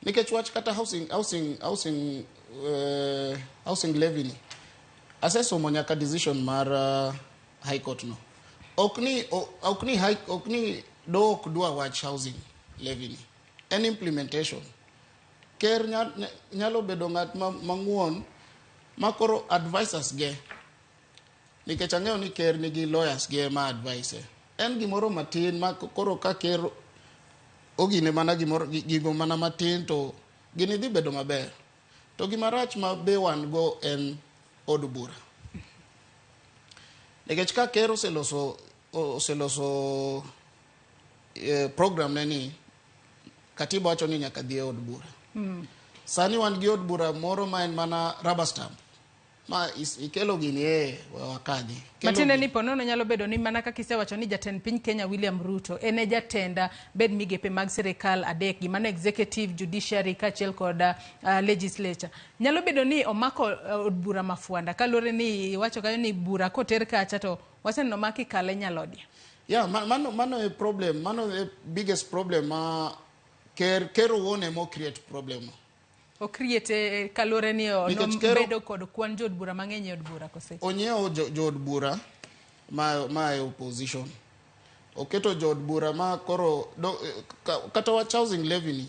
nikech wach kata housing levy ni asesomo nyaka decision mar high court no. Okni do ok dwa wach housing levy ni. En implementation. Ker nyalo bedo ng'at manguon makoro advisors ge. Nikech ang'eyo ni ker nigi lawyers ge ma advice. En gimoro matin ma koro ka ker ogine mana gigo mana matin to gini dhi bedo maber. To gimarach ma be wan go en od bura. Nikech ka ker oseloso program neni katiba wacho ni nyaka dhi od bura. Sani wan gi od bura moro ma en mana rubber stamp. Ma ikelo gini wakadhi. Matine ni ponono nyalo bedo ni mana kaka isewacho ni jatend piny Kenya William Ruto ene jatenda bed migepe mag sirikal adek gi mano executive, judiciary kaachiel kod legislature. Nyalo bedo ni omako od bura mafuanda kalore ni wacho kayo ni bura koter kacha to waseneno maki kale nyalodi. Yeah, mano e problem, mano e biggest problem ma ker wone mo create problem. O create kalore ni bedo kod kwan jod bura mang'eny od bura kose. Onyeo jod bura ma e opposition. Oketo jod bura ma koro kata wach housing levy ni